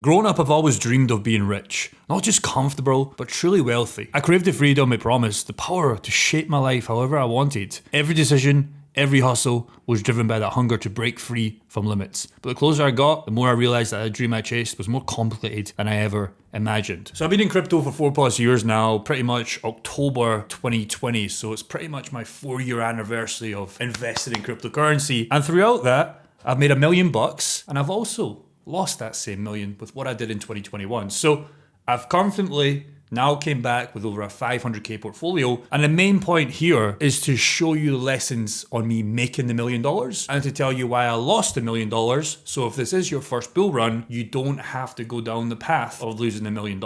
Growing up, I've always dreamed of being rich. Not just comfortable, but truly wealthy. I craved the freedom it promised, the power to shape my life however I wanted. Every decision, every hustle was driven by that hunger to break free from limits. But the closer I got, the more I realised that the dream I chased was more complicated than I ever imagined. So I've been in crypto for 4+ years now, pretty much October 2020. So it's pretty much my 4-year anniversary of investing in cryptocurrency. And throughout that, I've made $1 million, and I've also lost that same million with what I did in 2021. So I've confidently now came back with over a 500k portfolio. And the main point here is to show you the lessons on me making the $1 million and to tell you why I lost $1 million. So if this is your first bull run, you don't have to go down the path of losing $1 million.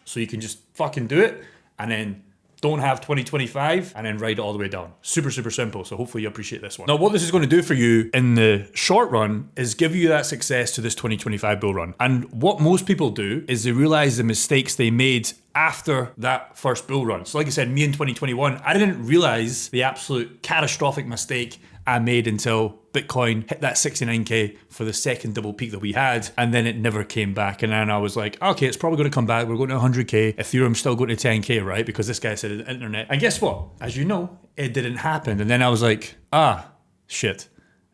So you can just fucking do it and then don't have 2025 and then ride it all the way down. Super, super simple. So hopefully you appreciate this one. Now, what this is going to do for you in the short run is give you that success to this 2025 bull run. And what most people do is they realize the mistakes they made after that first bull run. So like I said, me in 2021, I didn't realize the absolute catastrophic mistake I made until Bitcoin hit that 69k for the second double peak that we had, and then it never came back. And then I was like, okay, it's probably going to come back. We're going to 100k. Ethereum's still going to 10k, right? Because this guy said it on the internet. And guess what? As you know, it didn't happen. And then I was like, shit,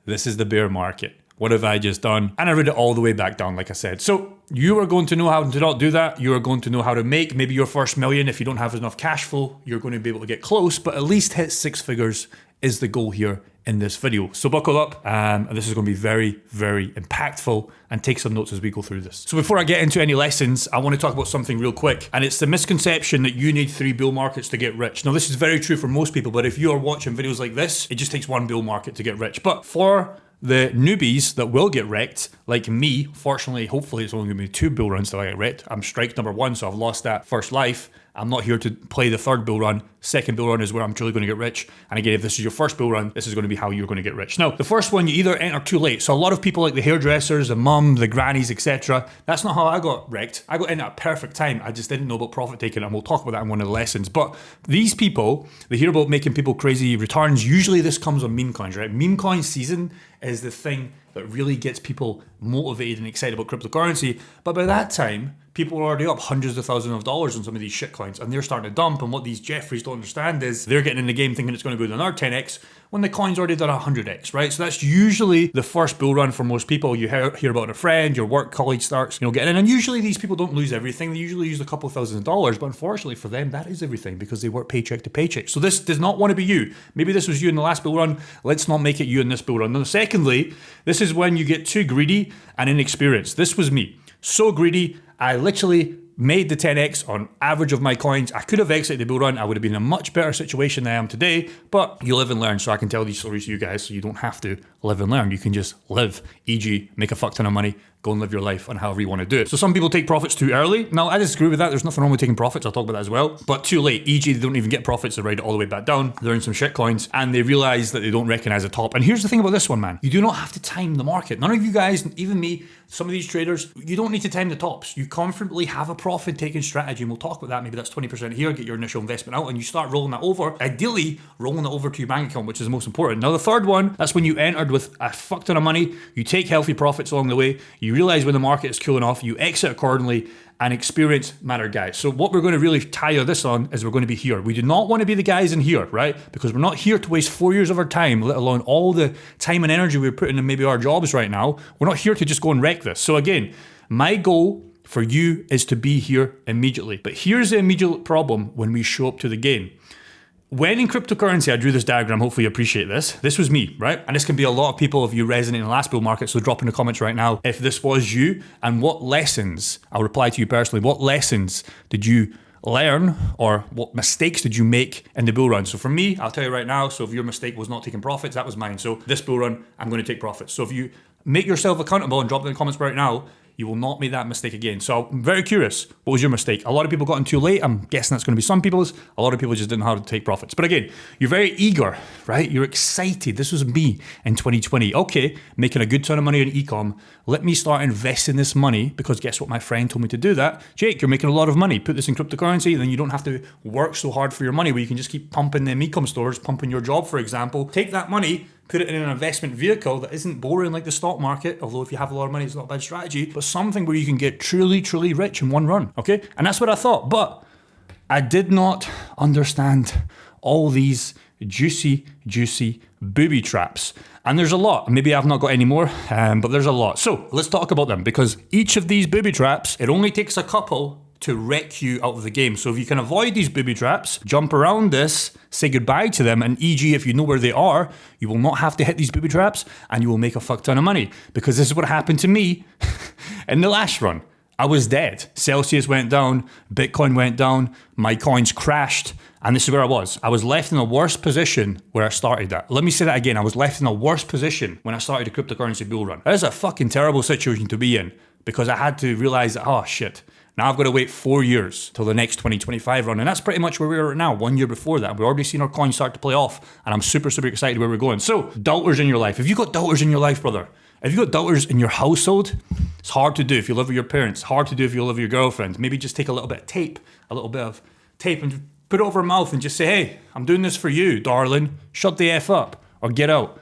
this is the bear market. What have I just done? And I read it all the way back down, like I said. So you are going to know how to not do that. You are going to know how to make maybe your first million. If you don't have enough cash flow, you're going to be able to get close, but at least hit 6 figures is the goal here in this video. So buckle up, and this is going to be very, very impactful, and take some notes as we go through this. So before I get into any lessons, I want to talk about something real quick, and it's the misconception that you need 3 bull markets to get rich. Now, this is very true for most people, but if you are watching videos like this, it just takes 1 bull market to get rich. But for the newbies that will get wrecked, like me, fortunately, hopefully it's only going to be 2 bull runs till I get wrecked. I'm strike number 1, so I've lost that first life. I'm not here to play the 3rd bull run. 2nd bull run is where I'm truly going to get rich. And again, if this is your first bull run, this is going to be how you're going to get rich. Now, the first one, you either enter too late. So a lot of people like the hairdressers, the mum, the grannies, etc. That's not how I got wrecked. I got in at a perfect time. I just didn't know about profit taking, and we'll talk about that in one of the lessons. But these people, they hear about making people crazy returns. Usually this comes on meme coins, right? Meme coin season is the thing that really gets people motivated and excited about cryptocurrency. But by that time, people are already up hundreds of thousands of dollars on some of these shit coins, and they're starting to dump. And what these Jeffries don't understand is they're getting in the game thinking it's going to go to another 10x when the coin's already done 100x, right? So that's usually the first bull run for most people. You hear about a friend, your work colleague starts, getting in. And usually these people don't lose everything. They usually lose a couple $1,000s, but unfortunately for them, that is everything because they work paycheck to paycheck. So this does not want to be you. Maybe this was you in the last bull run. Let's not make it you in this bull run. Now, secondly, this is when you get too greedy and inexperienced. This was me. So greedy, I literally made the 10x on average of my coins. I could have exited the bull run. I would have been in a much better situation than I am today, but you live and learn. So I can tell these stories to you guys so you don't have to live and learn. You can just live, e.g. make a fuck ton of money, go and live your life on however you want to do it. So some people take profits too early. Now, I disagree with that. There's nothing wrong with taking profits. I'll talk about that as well. But too late, e.g. they don't even get profits. They ride it all the way back down. They're in some shit coins and they realize that they don't recognize the top. And here's the thing about this one, man. You do not have to time the market. None of you guys, even me, some of these traders, you don't need to time the tops. You comfortably have a profit taking strategy, and we'll talk about that. Maybe that's 20% here, get your initial investment out, and you start rolling that over. Ideally, rolling it over to your bank account, which is the most important. Now, the 3rd one, that's when you entered with a fuck ton of money. You take healthy profits along the way. You realize when the market is cooling off, you exit accordingly, and experience matter, guys. So what we're going to really tire this on is we're going to be here. We do not want to be the guys in here, right? Because we're not here to waste 4 years of our time, let alone all the time and energy we're putting in maybe our jobs right now. We're not here to just go and wreck this. So again, my goal for you is to be here immediately. But here's the immediate problem when we show up to the game. When in cryptocurrency, I drew this diagram, hopefully you appreciate this. This was me, right? And this can be a lot of people if you resonate in the last bull market, so drop in the comments right now if this was you and what lessons, I'll reply to you personally, what lessons did you learn or what mistakes did you make in the bull run? So for me, I'll tell you right now, so if your mistake was not taking profits, that was mine. So this bull run, I'm going to take profits. So if you make yourself accountable and drop it in the comments right now, you will not make that mistake again. So I'm very curious, what was your mistake? A lot of people got in too late. I'm guessing that's going to be some people's. A lot of people just didn't know how to take profits. But again, you're very eager, right? You're excited. This was me in 2020. Okay, making a good ton of money on e-com. Let me start investing this money because guess what? My friend told me to do that. Jake, you're making a lot of money. Put this in cryptocurrency, then you don't have to work so hard for your money where you can just keep pumping them e-com stores, pumping your job, for example. Take that money, put it in an investment vehicle that isn't boring like the stock market, although if you have a lot of money, it's not a bad strategy, but something where you can get truly, truly rich in one run, okay? And that's what I thought, but I did not understand all these juicy, juicy booby traps. And there's a lot. Maybe I've not got any more, but there's a lot. So let's talk about them, because each of these booby traps, it only takes a couple to wreck you out of the game. So if you can avoid these booby traps, jump around this, say goodbye to them, and e.g. if you know where they are, you will not have to hit these booby traps and you will make a fuck ton of money. Because this is what happened to me in the last run. I was dead. Celsius went down, Bitcoin went down, my coins crashed, and this is where I was. I was left in a worse position where I started at. Let me say that again. I was left in a worse position when I started a cryptocurrency bull run. That is a fucking terrible situation to be in, because I had to realize that, oh shit, now I've got to wait 4 years till the next 2025 run. And that's pretty much where we are now, 1 year before that. We've already seen our coins start to play off, and I'm super, super excited where we're going. So, doubters in your life. If you've got doubters in your life, brother, if you've got doubters in your household, it's hard to do if you live with your parents. Hard to do if you live with your girlfriend. Maybe just take a little bit of tape, and put it over her mouth and just say, hey, I'm doing this for you, darling. Shut the F up or get out.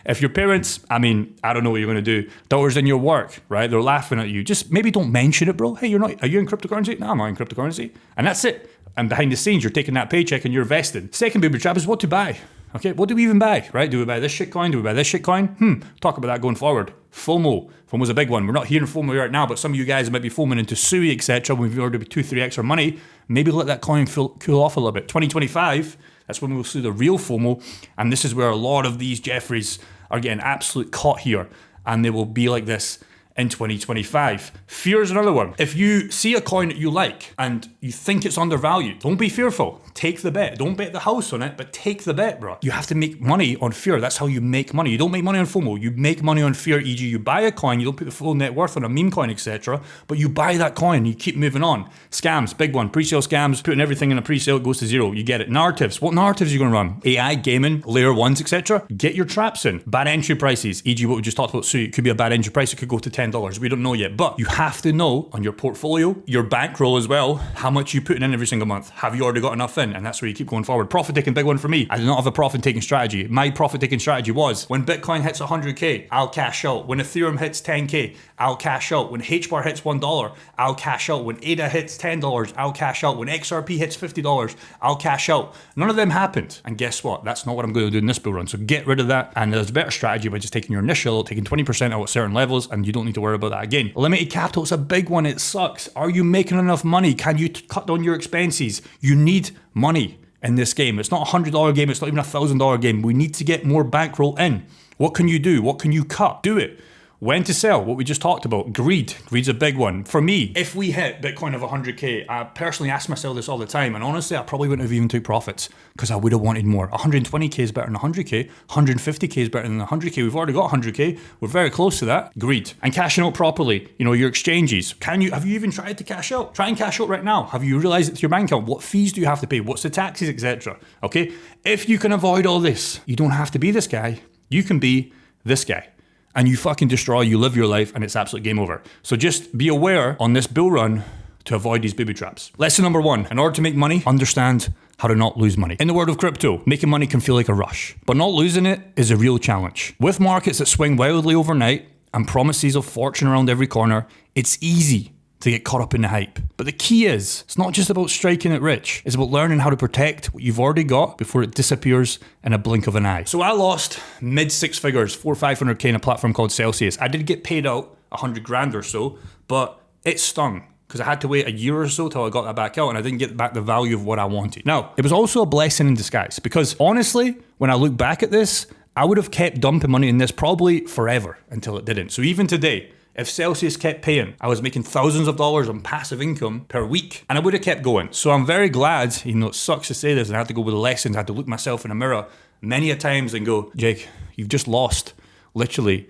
If your parents, I don't know what you're going to do. Doubters in your work, right? They're laughing at you. Just maybe don't mention it, bro. Hey, are you in cryptocurrency? No, I'm not in cryptocurrency. And that's it. And behind the scenes, you're taking that paycheck and you're vested. Second booby trap is what to buy. Okay, what do we even buy, right? Do we buy this shit coin? Do we buy this shit coin? Talk about that going forward. FOMO. FOMO's a big one. We're not hearing FOMO right now, but some of you guys might be foaming into SUI, etc. When we've already 2-3x our money. Maybe let that coin cool off a little bit. 2025, that's when we'll see the real FOMO. And this is where a lot of these Jeffreys are getting absolute caught here. And they will be like this in 2025. Fear is another one. If you see a coin that you like and you think it's undervalued, don't be fearful. Take the bet. Don't bet the house on it, but take the bet, bro. You have to make money on fear. That's how you make money. You don't make money on FOMO. You make money on fear, e.g. you buy a coin, you don't put the full net worth on a meme coin, etc., but you buy that coin and you keep moving on. Scams, big one. Pre-sale scams, putting everything in a pre-sale, it goes to zero. You get it. Narratives. What narratives are you going to run? AI, gaming, layer ones, etc. Get your traps in. Bad entry prices, e.g. what we just talked about. So it could be a bad entry price. It could go to $10. We don't know yet, but you have to know on your portfolio, your bankroll as well, how much you putting in every single month. Have you already got enough in? And that's where you keep going forward. Profit taking, big one for me. I did not have a profit taking strategy. My profit taking strategy was when Bitcoin hits 100K, I'll cash out. When Ethereum hits 10K, I'll cash out. When HBAR hits $1, I'll cash out. When ADA hits $10, I'll cash out. When XRP hits $50, I'll cash out. None of them happened. And guess what? That's not what I'm going to do in this bull run. So get rid of that. And there's a better strategy by just taking your initial, taking 20% out at certain levels, and you don't need to worry about that again. Limited capital, it's a big one. It sucks. Are you making enough money? Can you cut down your expenses? You need money in this game. It's not a $100 game. It's not even a $1,000 game. We need to get more bankroll in. What can you do? What can you cut? Do it. When to sell, what we just talked about. Greed. Greed's a big one. For me, if we hit Bitcoin of 100K, I personally ask myself this all the time, and honestly, I probably wouldn't have even took profits because I would have wanted more. 120K is better than 100K. 150K is better than 100K. We've already got 100K. We're very close to that. Greed. And cashing out properly. Your exchanges. Have you even tried to cash out? Try and cash out right now. Have you realized it's your bank account? What fees do you have to pay? What's the taxes, etc.? Okay? If you can avoid all this, you don't have to be this guy. You can be this guy. And you fucking destroy, you live your life, and it's absolute game over. So just be aware on this bull run to avoid these booby traps. Lesson number 1, in order to make money, understand how to not lose money. In the world of crypto, making money can feel like a rush, but not losing it is a real challenge. With markets that swing wildly overnight and promises of fortune around every corner, it's easy to get caught up in the hype. But the key is, it's not just about striking it rich, it's about learning how to protect what you've already got before it disappears in a blink of an eye. So I lost mid 6 figures, 400-500K in a platform called Celsius. I did get paid out 100 grand or so, but it stung because I had to wait a year or so till I got that back out and I didn't get back the value of what I wanted. Now, it was also a blessing in disguise because honestly, when I look back at this, I would have kept dumping money in this probably forever until it didn't. So even today, if Celsius kept paying, I was making thousands of dollars on passive income per week, and I would have kept going. So I'm very glad, even though it sucks to say this, and I had to go with the lessons, I had to look myself in the mirror many a times and go, Jake, you've just lost literally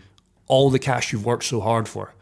all the cash you've worked so hard for.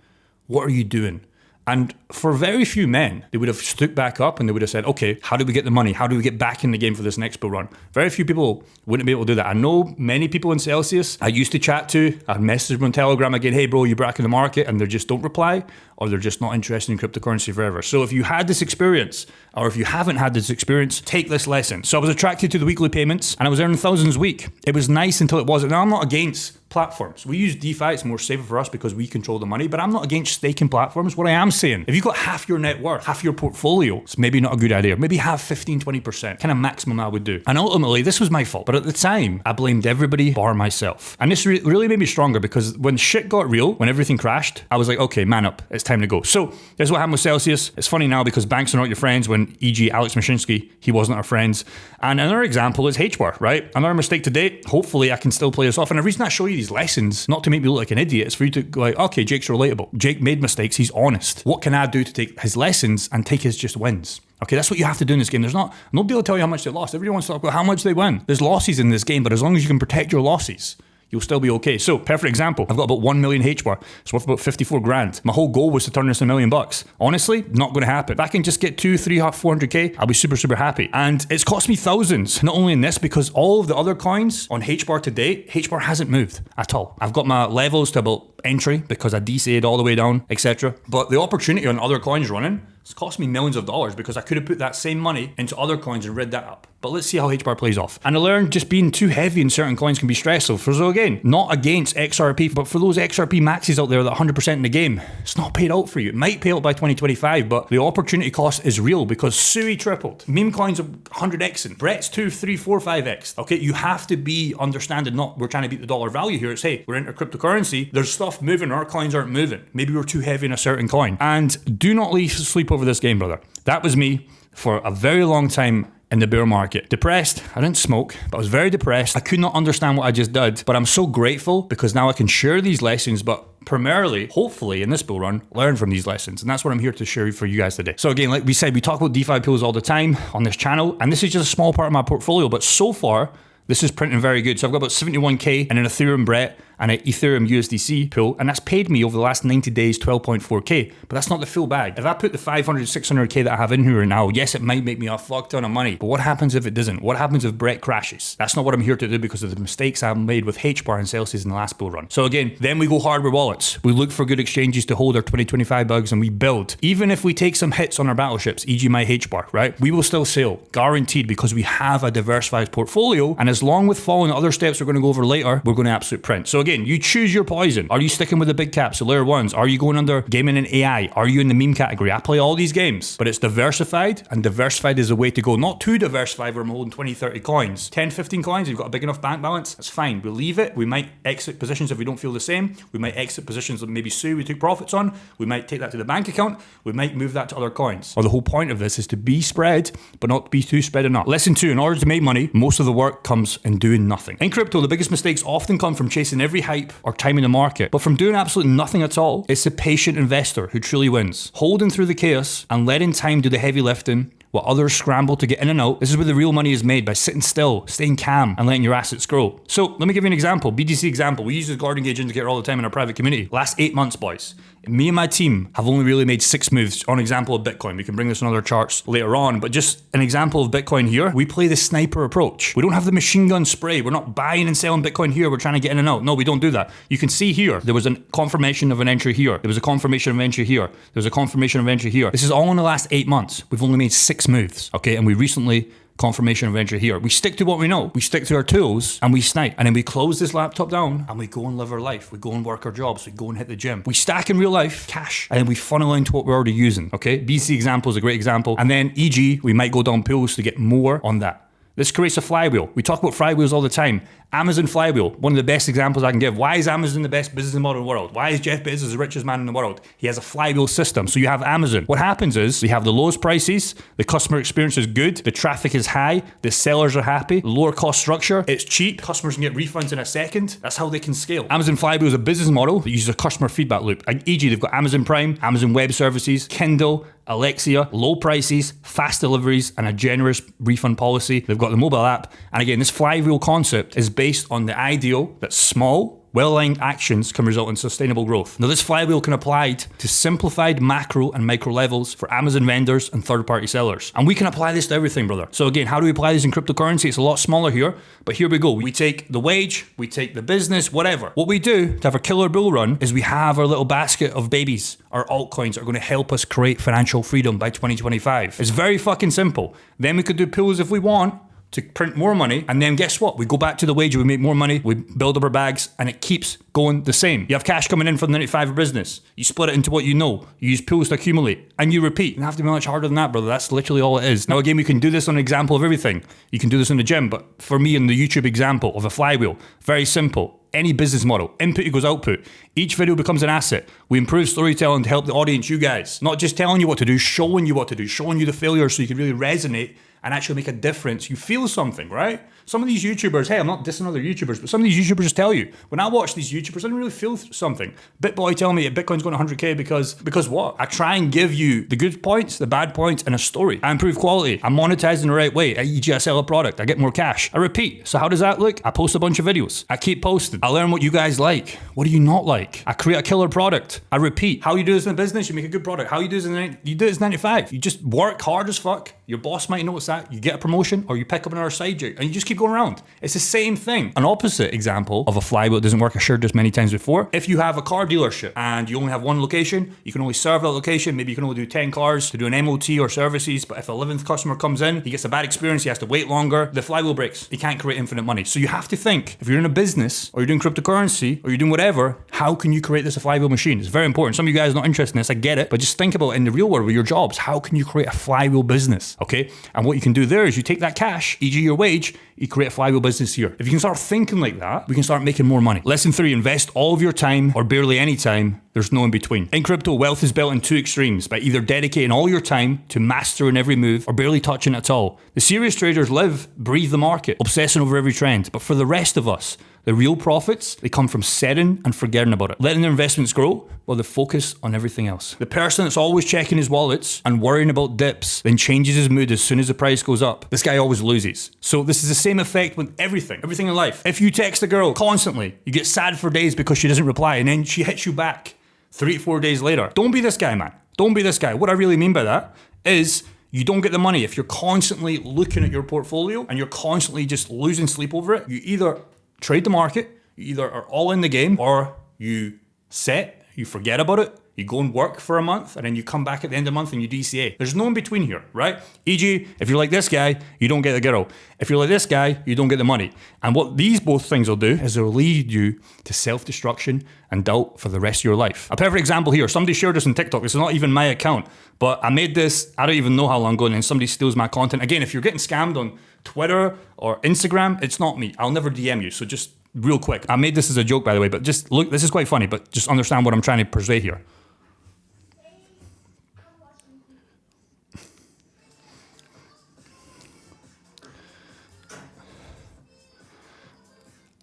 What are you doing? And for very few men, they would have stood back up and they would have said, okay, how do we get the money? How do we get back in the game for this next bull run? Very few people wouldn't be able to do that. I know many people in Celsius I used to chat to, I'd message them on Telegram again, hey bro, you're back in the market, and they just don't reply, or they're just not interested in cryptocurrency forever. So if you had this experience, or if you haven't had this experience, take this lesson. So I was attracted to the weekly payments and I was earning thousands a week. It was nice until it wasn't. Now I'm not against platforms. We use DeFi, it's more safer for us because we control the money, but I'm not against staking platforms. What I am saying, if you've got half your net worth, half your portfolio, it's maybe not a good idea. Maybe have 15, 20%, kind of maximum I would do. And ultimately, this was my fault. But at the time, I blamed everybody bar myself. And this really made me stronger because when shit got real, when everything crashed, I was like, okay, man up, it's time to go. So this is what happened with Celsius. It's funny now because banks are not your friends when, e.g. Alex Mashinsky, he wasn't our friends. And another example is HBAR, right? Another mistake to date. Hopefully I can still play this off. And the reason I show you these lessons, not to make me look like an idiot, it's for you to go like, okay, Jake's relatable. Jake made mistakes, he's honest. What can I do to take his lessons and take his just wins? Okay, that's what you have to do in this game. There's nobody will tell you how much they lost. Everybody wants to talk about how much they win. There's losses in this game, but as long as you can protect your losses, you'll still be okay. So, perfect example. I've got about 1 million HBAR. It's worth about 54 grand. My whole goal was to turn this into $1 million. Honestly, not going to happen. If I can just get 2, 3, 400k, I'll be super, super happy. And it's cost me thousands, not only in this, because all of the other coins on HBAR to date, HBAR hasn't moved at all. I've got my levels to about entry because I DCA'd all the way down, etc. But the opportunity on other coins running, it's cost me millions of dollars because I could have put that same money into other coins and rid that up. But let's see how HBAR plays off. And I learned just being too heavy in certain coins can be stressful. So again, not against XRP, but for those XRP maxes out there that 100% in the game, it's not paid out for you. It might pay out by 2025, but the opportunity cost is real because Sui tripled. Meme coins are 100xing. Brett's 2, 3, 4, 5x. Okay, you have to be understanding, not we're trying to beat the dollar value here. It's, hey, we're into cryptocurrency. There's stuff moving, our coins aren't moving. Maybe we're too heavy in a certain coin. And do not sleep over this game, brother. That was me for a very long time in the bear market. Depressed. I didn't smoke, but I was very depressed. I could not understand what I just did, but I'm so grateful because now I can share these lessons, but primarily, hopefully, in this bull run, learn from these lessons. And that's what I'm here to share for you guys today. So again, like we said, we talk about DeFi pools all the time on this channel, and this is just a small part of my portfolio, but so far, this is printing very good. So I've got about 71k in an Ethereum Brett and an Ethereum USDC pool, and that's paid me over the last 90 days 12.4k, but that's not the full bag. If I put the 500, 600k that I have in here now, yes, it might make me a fuck ton of money, but what happens if it doesn't? What happens if Brett crashes? That's not what I'm here to do because of the mistakes I've made with HBAR and Celsius in the last bull run. So again, then we go hardware wallets. We look for good exchanges to hold our 2025 bugs and we build. Even if we take some hits on our battleships, e.g. my HBAR, right? We will still sail, guaranteed, because we have a diversified portfolio, and as long with following the other steps we're going to go over later, we're going to absolute print. So again, you choose your poison. Are you sticking with the big caps, the layer ones? Are you going under gaming and AI? Are you in the meme category? I play all these games, but it's diversified, and diversified is the way to go. Not too diversified where I'm holding 20, 30 coins. 10, 15 coins, you've got a big enough bank balance, that's fine. We'll leave it. We might exit positions if we don't feel the same. We might exit positions that maybe Sue we took profits on. We might take that to the bank account. We might move that to other coins. Or the whole point of this is to be spread, but not be too spread enough. Lesson 2, in order to make money, most of the work comes in doing nothing. In crypto, the biggest mistakes often come from chasing every hype or time in the market, but from doing absolutely nothing at all. It's the patient investor who truly wins. Holding through the chaos and letting time do the heavy lifting while others scramble to get in and out. This is where the real money is made, by sitting still, staying calm, and letting your assets grow. So let me give you an example. BTC example. We use the Gordon Gauge indicator all the time in our private community. Last 8 months, boys. Me and my team have only really made 6 moves on example of Bitcoin. We can bring this on other charts later on, but just an example of Bitcoin here. We play the sniper approach. We don't have the machine gun spray. We're not buying and selling Bitcoin here. We're trying to get in and out. No, we don't do that. You can see here, there was a confirmation of an entry here. There was a confirmation of an entry here. There was a confirmation of an entry here. This is all in the last 8 months. We've only made 6 moves, okay? And we recently confirmation of entry here. We stick to what we know. We stick to our tools and we snipe. And then we close this laptop down and we go and live our life. We go and work our jobs. We go and hit the gym. We stack in real life cash and then we funnel into what we're already using. Okay. BC example is a great example. And then e.g. we might go down pools to get more on that. This creates a flywheel. We talk about flywheels all the time. Amazon flywheel, one of the best examples I can give. Why is Amazon the best business model in the world? Why is Jeff Bezos the richest man in the world? He has a flywheel system. So you have Amazon. What happens is we have the lowest prices, the customer experience is good, the traffic is high, the sellers are happy, lower cost structure, it's cheap, customers can get refunds in a second. That's how they can scale. Amazon flywheel is a business model that uses a customer feedback loop. E.g., they've got Amazon Prime, Amazon Web Services, Kindle, Alexia, low prices, fast deliveries, and a generous refund policy. They've got the mobile app. And again, this flywheel concept is based based on the ideal that small, well-aligned actions can result in sustainable growth. Now, this flywheel can apply to simplified macro and micro levels for Amazon vendors and third-party sellers. And we can apply this to everything, brother. So again, how do we apply this in cryptocurrency? It's a lot smaller here, but here we go. We take the wage, we take the business, whatever. What we do to have a killer bull run is we have our little basket of babies. Our altcoins are going to help us create financial freedom by 2025. It's very fucking simple. Then we could do pools if we want, to print more money, and then guess what? We go back to the wage, we make more money, we build up our bags, and it keeps going the same. You have cash coming in from the 95 of business. You split it into what you know. You use pools to accumulate, and you repeat. You don't have to be much harder than that, brother. That's literally all it is. Now, again, we can do this on an example of everything. You can do this in the gym, but for me, in the YouTube example of a flywheel, very simple. Any business model, input equals output. Each video becomes an asset. We improve storytelling to help the audience, you guys. Not just telling you what to do, showing you what to do, showing you the failure so you can really resonate and actually make a difference. You feel something, right? Some of these YouTubers, hey, I'm not dissing other YouTubers, but some of these YouTubers just tell you, when I watch these YouTubers, I don't really feel something. BitBoy telling me Bitcoin's going 100K because what? I try and give you the good points, the bad points, and a story. I improve quality. I'm monetizing the right way. E.g., I sell a product. I get more cash. I repeat. So how does that look? I post a bunch of videos. I keep posting. I learn what you guys like. What do you not like? I create a killer product. I repeat. How you do this in business, you make a good product. How you do this you do this in 95. You just work hard as fuck. Your boss might notice that. You get a promotion or you pick up another side gig and you just keep going around. It's the same thing. An opposite example of a flywheel that doesn't work, I shared this many times before. If you have a car dealership and you only have one location, you can only serve that location. Maybe you can only do 10 cars to do an MOT or services, but if a 11th customer comes in, he gets a bad experience, he has to wait longer, the flywheel breaks. You can't create infinite money. So you have to think, if you're in a business or you're doing cryptocurrency or you're doing whatever, how can you create this a flywheel machine? It's very important. Some of you guys are not interested in this, I get it, but just think about it in the real world with your jobs. How can you create a flywheel business? Okay. And what you can do there is you take that cash, e.g. your wage, you create a flywheel business here. If you can start thinking like that, we can start making more money. Lesson 3, invest all of your time or barely any time. There's no in between. In crypto, wealth is built in two extremes, by either dedicating all your time to mastering every move or barely touching it at all. The serious traders live, breathe the market, obsessing over every trend. But for the rest of us, the real profits, they come from setting and forgetting about it. Letting their investments grow while they focus on everything else. The person that's always checking his wallets and worrying about dips, then changes his mood as soon as the price goes up. This guy always loses. So this is the same effect with everything in life. If you text a girl constantly, you get sad for days because she doesn't reply and then she hits you back 3 to 4 days later. Don't be this guy, man. Don't be this guy. What I really mean by that is you don't get the money if you're constantly looking at your portfolio and you're constantly just losing sleep over it. You either trade the market, you either are all in the game, or you set, you forget about it, you go and work for a month, and then you come back at the end of the month and you DCA. There's no in between here, right? E.g., if you're like this guy, you don't get the girl. If you're like this guy, you don't get the money. And what these both things will do is they'll lead you to self-destruction and doubt for the rest of your life. A perfect example here, somebody shared this on TikTok. This is not even my account, but I made this, I don't even know how long ago, and then somebody steals my content. Again, if you're getting scammed on Twitter or Instagram, it's not me. I'll never DM you, so just real quick. I made this as a joke, by the way, but just look, this is quite funny, but just understand what I'm trying to portray here.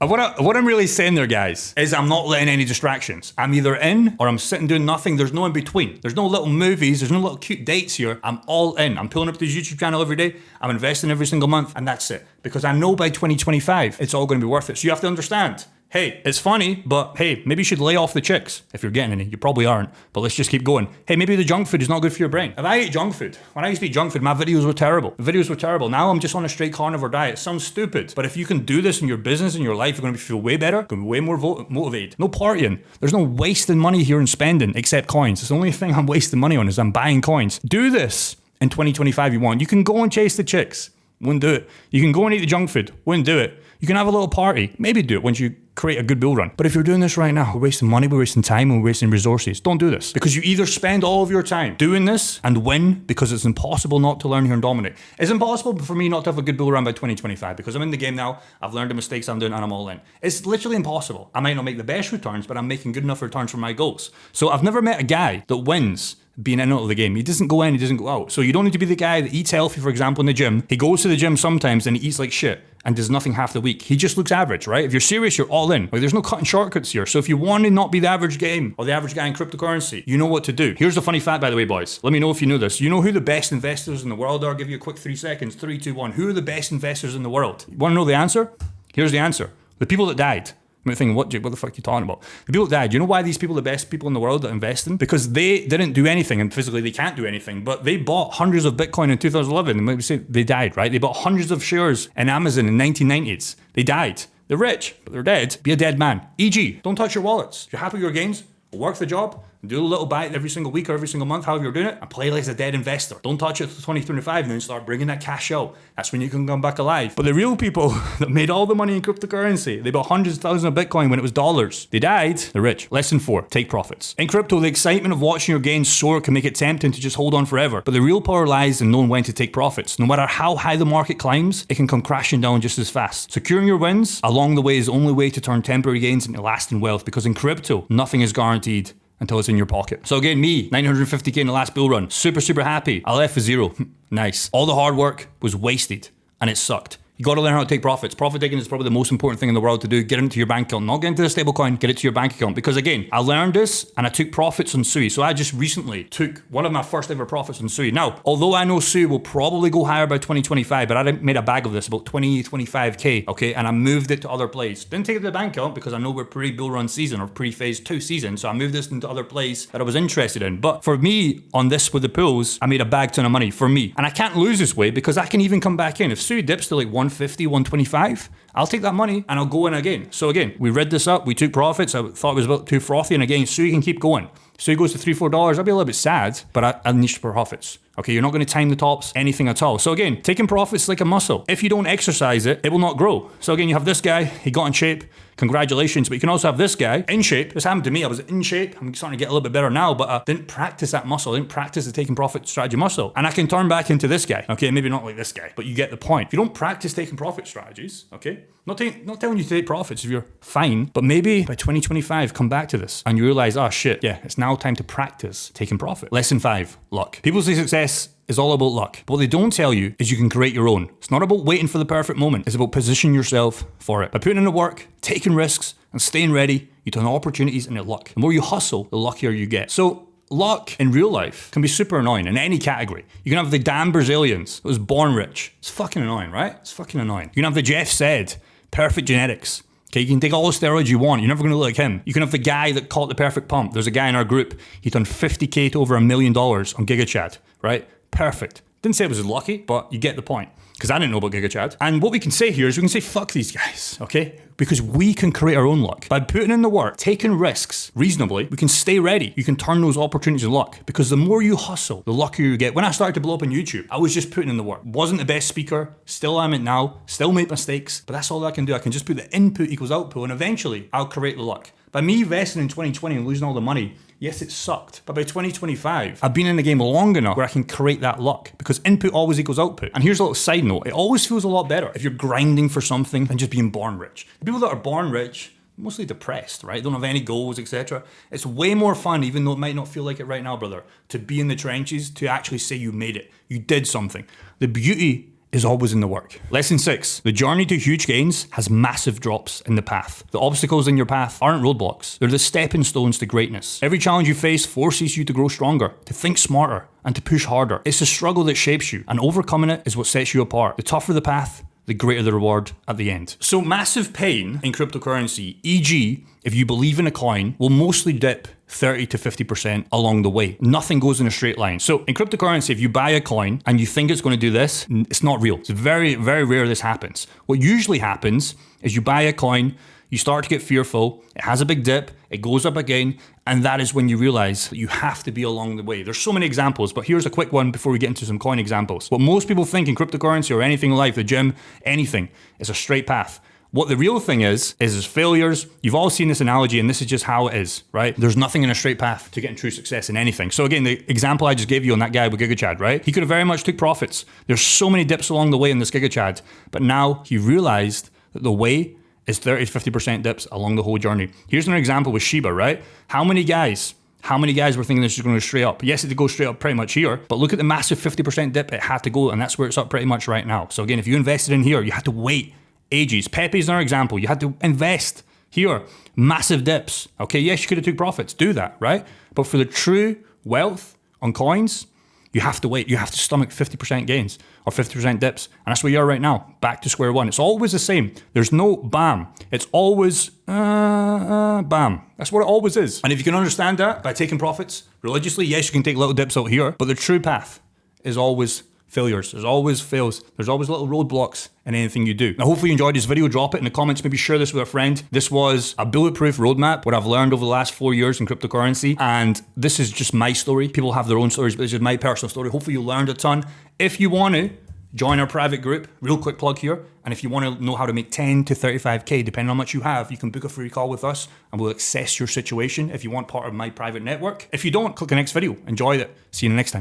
What I'm really saying there, guys, is I'm not letting any distractions. I'm either in or I'm sitting doing nothing. There's no in between. There's no little movies. There's no little cute dates here. I'm all in. I'm pulling up this YouTube channel every day. I'm investing every single month, and that's it. Because I know by 2025, it's all going to be worth it. So you have to understand. Hey, it's funny, but hey, maybe you should lay off the chicks if you're getting any. You probably aren't, but let's just keep going. Hey, maybe the junk food is not good for your brain. If I ate junk food, when I used to eat junk food, my videos were terrible. The videos were terrible. Now I'm just on a straight carnivore diet. It sounds stupid, but if you can do this in your business, in your life, you're going to feel way better, you're going to be way more motivated. No partying. There's no wasting money here and spending except coins. It's the only thing I'm wasting money on is I'm buying coins. Do this in 2025 you want. You can go and chase the chicks. Wouldn't do it. You can go and eat the junk food. Wouldn't do it. You can have a little party. Maybe do it once you create a good bull run. But if you're doing this right now, we're wasting money, we're wasting time, and we're wasting resources. Don't do this. Because you either spend all of your time doing this and win, because it's impossible not to learn here and dominate. It's impossible for me not to have a good bull run by 2025 because I'm in the game now, I've learned the mistakes I'm doing, and I'm all in. It's literally impossible. I might not make the best returns, but I'm making good enough returns for my goals. So I've never met a guy that wins being in and out of the game. He doesn't go in, he doesn't go out. So you don't need to be the guy that eats healthy, for example, in the gym. He goes to the gym sometimes and he eats like shit and does nothing half the week. He just looks average, right? If you're serious, you're all in. Like, there's no cutting shortcuts here. So if you want to not be the average game or the average guy in cryptocurrency, you know what to do. Here's a funny fact, by the way, boys. Let me know if you know this. You know who the best investors in the world are? I'll give you a quick 3 seconds. 3, 2, 1. Who are the best investors in the world? You want to know the answer? Here's the answer. The people that died. I'm thinking, what the fuck are you talking about? The people that died, you know why these people are the best people in the world that invest in? Because they didn't do anything, and physically they can't do anything, but they bought hundreds of Bitcoin in 2011, and maybe say they died, right? They bought hundreds of shares in Amazon in 1990s. They died. They're rich, but they're dead. Be a dead man. E.g., don't touch your wallets. If you're happy with your gains, work the job, do a little buy every single week or every single month, however you're doing it, and play like a dead investor. Don't touch it to 2025 and then start bringing that cash out. That's when you can come back alive. But the real people that made all the money in cryptocurrency, they bought hundreds of thousands of Bitcoin when it was dollars. They died, they're rich. Lesson 4, take profits. In crypto, the excitement of watching your gains soar can make it tempting to just hold on forever. But the real power lies in knowing when to take profits. No matter how high the market climbs, it can come crashing down just as fast. Securing your wins along the way is the only way to turn temporary gains into lasting wealth, because in crypto, nothing is guaranteed until it's in your pocket. So again, me, 950k in the last bull run. Super happy. I left for zero. Nice. All the hard work was wasted and it sucked. You got to learn how to take profits. Profit taking is probably the most important thing in the world to do. Get it into your bank account. Not get into the stable coin, get it to your bank account. Because again, I learned this and I took profits on Sui. So I just recently took one of my first ever profits on Sui. Now, although I know Sui will probably go higher by 2025, but I made a bag of this, about 25k, okay? And I moved it to other plays. Didn't take it to the bank account because I know we're pre-bull run season or pre-phase 2 season. So I moved this into other plays that I was interested in. But for me, on this with the pools, I made a bag ton of money for me. And I can't lose this way because I can even come back in. If Sui dips to like 150, 125, I'll take that money and I'll go in again. So again, we read this up, we took profits. I thought it was a bit too frothy, and again, so you can keep going. So it goes to $3-4. I'll be a little bit sad, but I niched profits. Okay, you're not going to time the tops, anything at all. So again, taking profits like a muscle. If you don't exercise it, it will not grow. So again, you have this guy, he got in shape. Congratulations. But you can also have this guy in shape. This happened to me. I was in shape. I'm starting to get a little bit better now, but I didn't practice that muscle. I didn't practice the taking profit strategy muscle. And I can turn back into this guy. Okay, maybe not like this guy, but you get the point. If you don't practice taking profit strategies, okay, not telling you to take profits if you're fine, but maybe by 2025, come back to this and you realize, oh shit, yeah, it's now time to practice taking profit. Lesson 5, luck. People say success is all about luck. But what they don't tell you is you can create your own. It's not about waiting for the perfect moment. It's about positioning yourself for it. By putting in the work, taking risks, and staying ready, you turn opportunities into luck. The more you hustle, the luckier you get. So luck in real life can be super annoying in any category. You can have the damn Brazilians that was born rich. It's fucking annoying, right? It's fucking annoying. You can have the Jeff said, perfect genetics. Okay, you can take all the steroids you want. You're never going to look like him. You can have the guy that caught the perfect pump. There's a guy in our group. He turned 50k to over $1 million on GigaChad, right? Perfect. Didn't say it was lucky, but you get the point. Because I didn't know about GigaChad. And what we can say here is we can say, fuck these guys, okay? Because we can create our own luck. By putting in the work, taking risks reasonably, we can stay ready. You can turn those opportunities into luck. Because the more you hustle, the luckier you get. When I started to blow up on YouTube, I was just putting in the work. Wasn't the best speaker, still am it now, still make mistakes, but that's all I can do. I can just put the input equals output, and eventually I'll create the luck. By me investing in 2020 and losing all the money, yes, it sucked. But by 2025, I've been in the game long enough where I can create that luck, because input always equals output. And here's a little side note. It always feels a lot better if you're grinding for something than just being born rich. The people that are born rich, mostly depressed, right? Don't have any goals, etc. It's way more fun, even though it might not feel like it right now, brother, to be in the trenches, to actually say you made it. You did something. The beauty is always in the work. Lesson 6, the journey to huge gains has massive drops in the path. The obstacles in your path aren't roadblocks. They're the stepping stones to greatness. Every challenge you face forces you to grow stronger, to think smarter, and to push harder. It's the struggle that shapes you, and overcoming it is what sets you apart. The tougher the path, the greater the reward at the end. So massive pain in cryptocurrency, e.g., if you believe in a coin, will mostly dip 30 to 50% along the way. Nothing goes in a straight line. So in cryptocurrency, if you buy a coin and you think it's going to do this, it's not real. It's very, very rare this happens. What usually happens is you buy a coin, you start to get fearful, it has a big dip, it goes up again, and that is when you realize that you have to be along the way. There's so many examples, but here's a quick one before we get into some coin examples. What most people think in cryptocurrency or anything in life, the gym, anything, is a straight path. What the real thing is failures. You've all seen this analogy, and this is just how it is, right? There's nothing in a straight path to getting true success in anything. So again, the example I just gave you on that guy with GigaChad, right? He could have very much took profits. There's so many dips along the way in this GigaChad, but now he realized that the way is 30 to 50% dips along the whole journey. Here's an example with Shiba, right? How many guys were thinking this is going to go straight up? Yes, it did go straight up pretty much here, but look at the massive 50% dip it had to go, and that's where it's up pretty much right now. So again, if you invested in here, you had to wait ages. Pepe's another example. You had to invest here. Massive dips. Okay, yes, you could have took profits. Do that, right? But for the true wealth on coins, You have to wait. You have to stomach 50% gains or 50% dips. And that's where you are right now, back to square one. It's always the same. There's no bam. It's always bam. That's what it always is. And if you can understand that by taking profits religiously, yes, you can take little dips out here, but the true path is always failures. There's always fails. There's always little roadblocks in anything you do. Now, hopefully you enjoyed this video. Drop it in the comments. Maybe share this with a friend. This was a bulletproof roadmap, what I've learned over the last 4 years in cryptocurrency. And this is just my story. People have their own stories, but this is my personal story. Hopefully you learned a ton. If you want to join our private group, real quick plug here. And if you want to know how to make 10 to 35K, depending on how much you have, you can book a free call with us and we'll assess your situation if you want part of my private network. If you don't, click the next video. Enjoy it. See you in the next time.